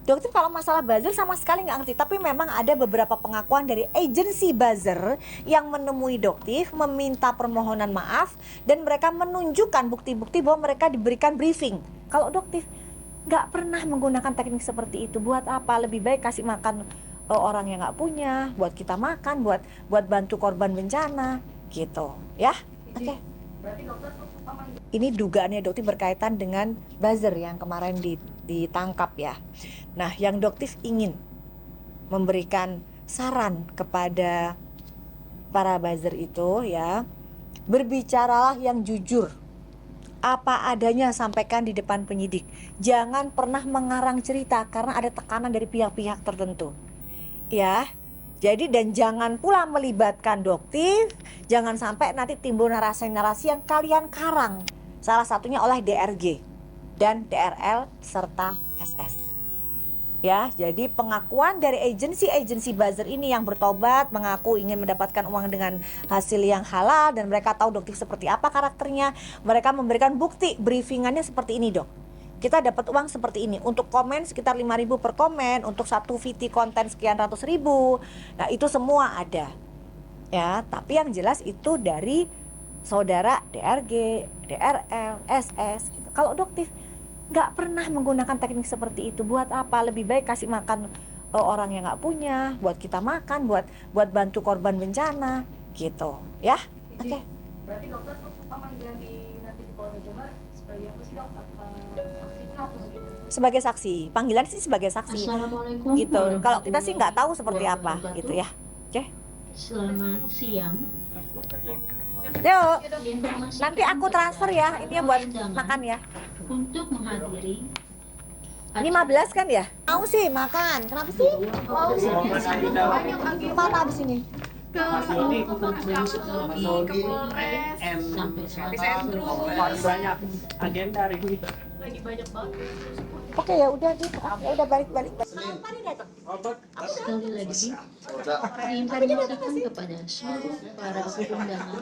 Dokter kalau masalah buzzer sama sekali nggak ngerti, tapi memang ada beberapa pengakuan dari agensi buzzer yang menemui Doktif meminta permohonan maaf dan mereka menunjukkan bukti-bukti bahwa mereka diberikan briefing. Kalau Doktif nggak pernah menggunakan teknik seperti itu, buat apa? Lebih baik kasih makan orang yang nggak punya, buat kita makan, buat bantu korban bencana, gitu, ya? Oke. Berarti dokter ini dugaannya Doktif berkaitan dengan buzzer yang kemarin ditangkap ya. Nah, yang Doktif ingin memberikan saran kepada para buzzer itu ya, berbicaralah yang jujur. Apa adanya sampaikan di depan penyidik. Jangan pernah mengarang cerita karena ada tekanan dari pihak-pihak tertentu. Ya. Jadi dan jangan pula melibatkan Doktif, jangan sampai nanti timbul narasi-narasi yang kalian karang. Salah satunya oleh DRG dan DRL serta SS. Ya, jadi pengakuan dari agensi buzzer ini yang bertobat mengaku ingin mendapatkan uang dengan hasil yang halal dan mereka tahu Doktif seperti apa karakternya. Mereka memberikan bukti briefingannya seperti ini, Dok. Kita dapat uang seperti ini. Untuk komen sekitar 5.000 per komen, untuk satu VT konten sekian ratus ribu. Nah, itu semua ada. Ya, tapi yang jelas itu dari saudara DRG, DRL, SS. Kalau Doktif nggak pernah menggunakan teknik seperti itu, buat apa? Lebih baik kasih makan orang yang nggak punya, buat kita makan, buat bantu korban bencana, gitu, ya? Oke. Berarti dokter pemanggilan nanti di Polda Jabar sebagai apa sih, Dok? Sebagai saksi, panggilan sih sebagai saksi. Assalamualaikum. Gitu. Kalau kita sih nggak tahu seperti apa, gitu ya. Oke. Selamat siang. Yuk, nanti aku transfer ya, ini buat makan ya. Untuk menghadiri. Ini 15 kan ya? Mau sih makan, kenapa sih? Mana abis ini? Sampai banyak agenda hari ini. lagi banyak banget. Oke ya udah gitu, ya udah balik. Sekali lagi diinformasikan kepada seluruh para undangan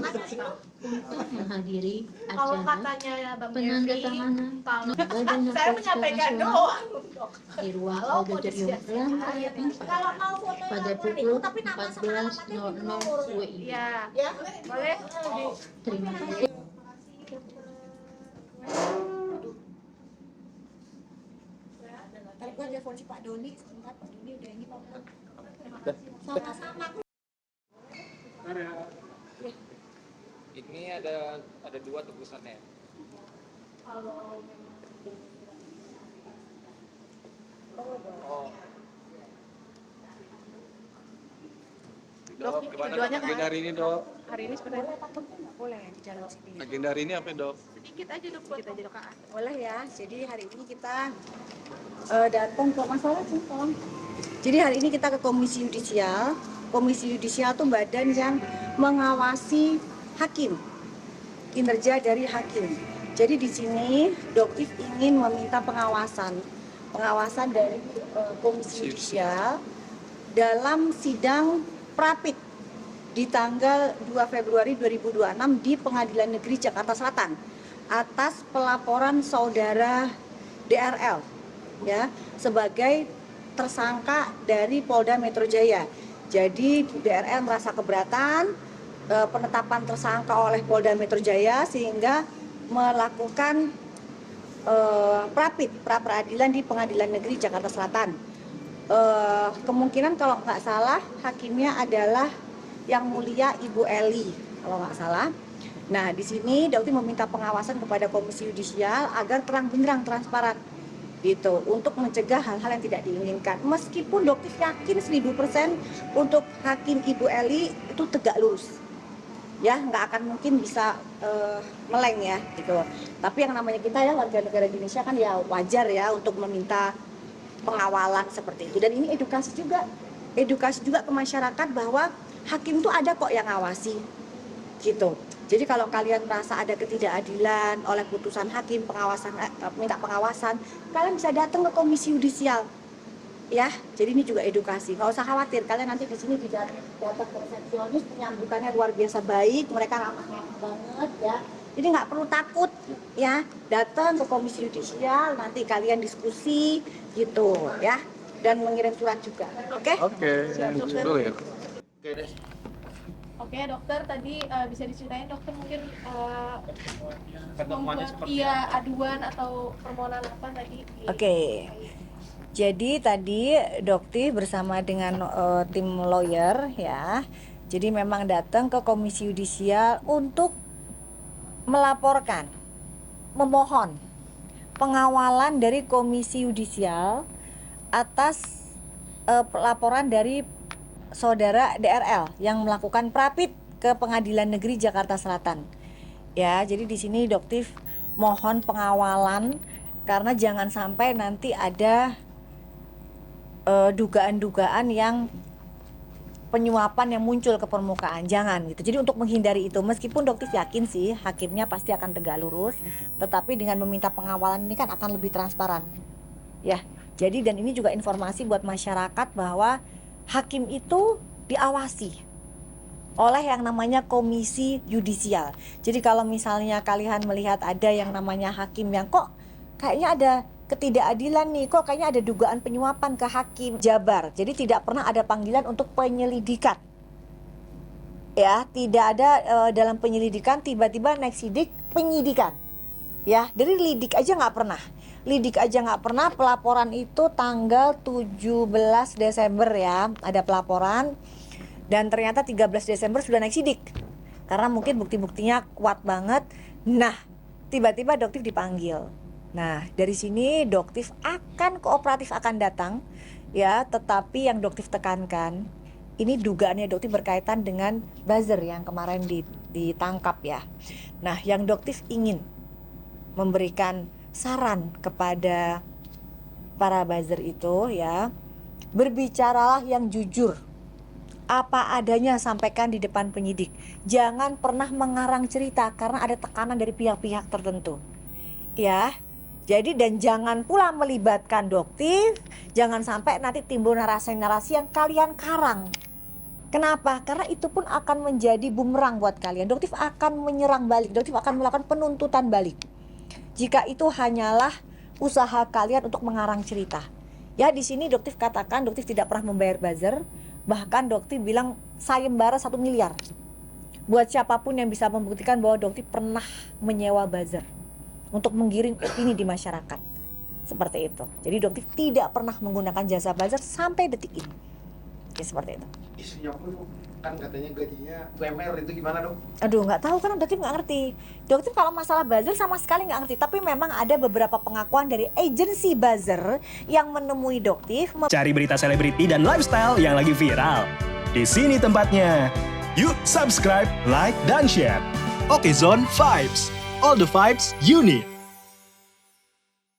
untuk menghadiri acara penandatanganan Badan Narkotika Nasional di ruang auditorium lantai 4 pada pukul 14.00 WIB. Ya, boleh. Terima kasih. Tarik gua telepon si Pak Doni, sebentar Pak Doni udah ini Pak. Sama-sama. Ini ada dua tebusannya. Oh. Dok, gimana agenda hari ini, Dok? Hari ini sebenarnya nggak boleh di jalan sini. Agenda hari ini apa, Dok? Sedikit aja dok, Boleh ya. Jadi hari ini kita datang ke masalah sih, tolong. Jadi hari ini kita ke Komisi Yudisial. Komisi Yudisial itu badan yang mengawasi hakim, kinerja dari hakim. Jadi di sini Doktif ingin meminta pengawasan dari Komisi Yudisial dalam sidang Prapit di tanggal 2 Februari 2026 di Pengadilan Negeri Jakarta Selatan atas pelaporan saudara DRL ya sebagai tersangka dari Polda Metro Jaya. Jadi DRL merasa keberatan penetapan tersangka oleh Polda Metro Jaya sehingga melakukan pra peradilan di Pengadilan Negeri Jakarta Selatan. Kemungkinan kalau nggak salah hakimnya adalah yang mulia Ibu Eli kalau nggak salah. Nah di sini Doktif meminta pengawasan kepada Komisi Yudisial agar terang benderang transparan gitu untuk mencegah hal-hal yang tidak diinginkan. Meskipun Doktif yakin 1000% untuk hakim Ibu Eli itu tegak lurus, ya nggak akan mungkin bisa meleng ya gitu. Tapi yang namanya kita ya warga negara Indonesia kan ya wajar ya untuk meminta pengawalan seperti itu. Dan ini edukasi juga ke masyarakat bahwa hakim tuh ada kok yang ngawasi gitu. Jadi kalau kalian merasa ada ketidakadilan oleh putusan hakim, minta pengawasan, kalian bisa datang ke Komisi Yudisial ya. Jadi ini juga edukasi, nggak usah khawatir, kalian nanti di sini tidak dapat resepsionis, penyambutannya luar biasa baik, mereka ramah banget ya. Jadi nggak perlu takut ya, datang ke Komisi Yudisial, nanti kalian diskusi gitu ya, dan mengirim surat juga. Oke? Oke, dulu ya. Oke dokter, tadi bisa diceritain dokter mungkin Ketemuannya seperti aduan atau permohonan apa tadi? Oke. Jadi tadi Doktif bersama dengan tim lawyer ya. Jadi memang datang ke Komisi Yudisial untuk melaporkan, memohon pengawalan dari Komisi Yudisial atas laporan dari saudara DRL yang melakukan prapit ke Pengadilan Negeri Jakarta Selatan. Ya, jadi di sini Doktif mohon pengawalan karena jangan sampai nanti ada dugaan-dugaan yang penyuapan yang muncul ke permukaan, jangan gitu. Jadi untuk menghindari itu, meskipun Doktif yakin sih hakimnya pasti akan tegak lurus, tetapi dengan meminta pengawalan ini kan akan lebih transparan. Ya, jadi dan ini juga informasi buat masyarakat bahwa hakim itu diawasi oleh yang namanya Komisi Yudisial. Jadi kalau misalnya kalian melihat ada yang namanya hakim yang kok kayaknya ada ketidakadilan nih, kok kayaknya ada dugaan penyuapan ke hakim Jabar. Jadi tidak pernah ada panggilan untuk penyelidikan. Ya, tidak ada dalam penyelidikan tiba-tiba naik sidik penyidikan. Ya, dari lidik aja nggak pernah. Lidik aja nggak pernah. Pelaporan itu tanggal 17 Desember ya, ada pelaporan. Dan ternyata 13 Desember sudah naik sidik. Karena mungkin bukti-buktinya kuat banget. Nah, tiba-tiba Doktif dipanggil. Nah, dari sini Doktif akan kooperatif, akan datang ya, tetapi yang Doktif tekankan ini dugaannya Doktif berkaitan dengan buzzer yang kemarin ditangkap ya. Nah, yang Doktif ingin memberikan saran kepada para buzzer itu ya, berbicaralah yang jujur. Apa adanya sampaikan di depan penyidik. Jangan pernah mengarang cerita karena ada tekanan dari pihak-pihak tertentu. Ya. Jadi dan jangan pula melibatkan Doktif, jangan sampai nanti timbul narasi-narasi yang kalian karang. Kenapa? Karena itu pun akan menjadi bumerang buat kalian. Doktif akan menyerang balik, Doktif akan melakukan penuntutan balik. Jika itu hanyalah usaha kalian untuk mengarang cerita. Ya, di sini Doktif katakan Doktif tidak pernah membayar buzzer, bahkan Doktif bilang sayembara 1 miliar. Buat siapapun yang bisa membuktikan bahwa Doktif pernah menyewa buzzer untuk menggiring opini di masyarakat. Seperti itu. Jadi Doktif tidak pernah menggunakan jasa buzzer sampai detik ini. Oke, seperti itu. Isunya pun kan katanya gajinya UMR, itu gimana dong? Aduh, nggak tahu kan, Doktif nggak ngerti. Doktif kalau masalah buzzer sama sekali nggak ngerti. Tapi memang ada beberapa pengakuan dari agensi buzzer yang menemui Doktif. Cari berita selebriti dan lifestyle yang lagi viral. Di sini tempatnya. Yuk subscribe, like, dan share. Oke Zone Vibes. All the vibes you need.